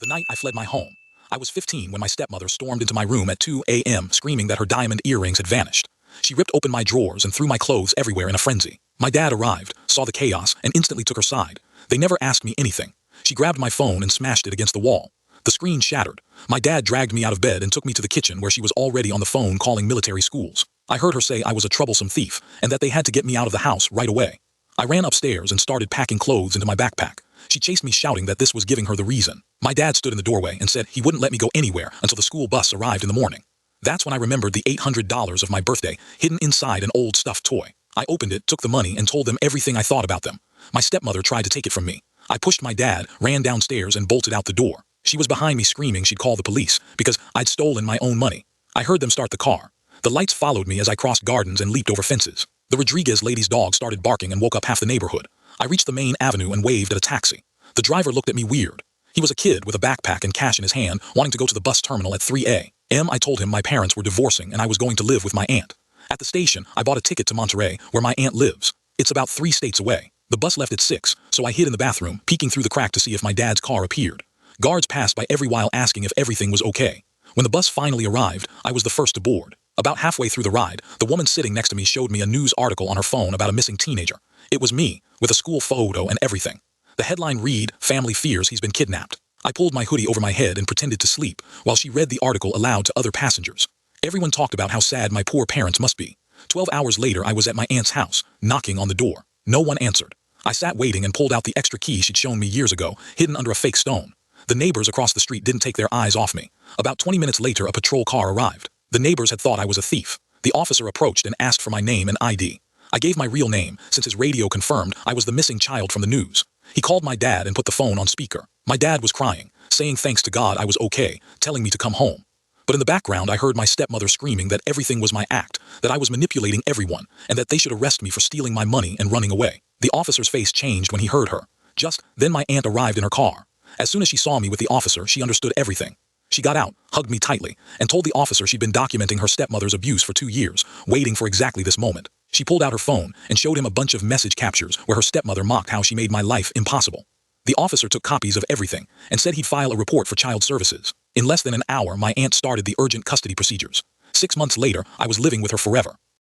night I fled my home. I was 15 when my stepmother stormed into my room at 2 a.m. screaming that her diamond earrings had vanished. She ripped open my drawers and threw my clothes everywhere in a frenzy. My dad arrived, saw the chaos, and instantly took her side. They never asked me anything. She grabbed my phone and smashed it against the wall. The screen shattered. My dad dragged me out of bed and took me to the kitchen where she was already on the phone calling military schools. I heard her say I was a troublesome thief and that they had to get me out of the house right away. I ran upstairs and started packing clothes into my backpack. She chased me shouting that this was giving her the reason. My dad stood in the doorway and said he wouldn't let me go anywhere until the school bus arrived in the morning. That's when I remembered the $800 of my birthday hidden inside an old stuffed toy. I opened it, took the money, and told them everything I thought about them. My stepmother tried to take it from me. I pushed my dad, ran downstairs, and bolted out the door. She was behind me screaming she'd call the police because I'd stolen my own money. I heard them start the car. The lights followed me as I crossed gardens and leaped over fences. The Rodriguez lady's dog started barking and woke up half the neighborhood. I reached the main avenue and waved at a taxi. The driver looked at me weird. He was a kid with a backpack and cash in his hand, wanting to go to the bus terminal at 3 a.m. I told him my parents were divorcing and I was going to live with my aunt. At the station, I bought a ticket to Monterey, where my aunt lives. It's about 3 states away. The bus left at 6, so I hid in the bathroom, peeking through the crack to see if my dad's car appeared. Guards passed by every while asking if everything was okay. When the bus finally arrived, I was the first to board. About halfway through the ride, the woman sitting next to me showed me a news article on her phone about a missing teenager. It was me, with a school photo and everything. The headline read, "Family fears he's been kidnapped." I pulled my hoodie over my head and pretended to sleep, while she read the article aloud to other passengers. Everyone talked about how sad my poor parents must be. 12 hours later, I was at my aunt's house, knocking on the door. No one answered. I sat waiting and pulled out the extra key she'd shown me years ago, hidden under a fake stone. The neighbors across the street didn't take their eyes off me. About 20 minutes later, a patrol car arrived. The neighbors had thought I was a thief. The officer approached and asked for my name and ID. I gave my real name, since his radio confirmed I was the missing child from the news. He called my dad and put the phone on speaker. My dad was crying, saying thanks to God I was okay, telling me to come home. But in the background, I heard my stepmother screaming that everything was my act, that I was manipulating everyone, and that they should arrest me for stealing my money and running away. The officer's face changed when he heard her. Just then my aunt arrived in her car. As soon as she saw me with the officer, she understood everything. She got out, hugged me tightly, and told the officer she'd been documenting her stepmother's abuse for 2 years, waiting for exactly this moment. She pulled out her phone and showed him a bunch of message captures where her stepmother mocked how she made my life impossible. The officer took copies of everything and said he'd file a report for child services. In less than an hour, my aunt started the urgent custody procedures. 6 months later, I was living with her forever.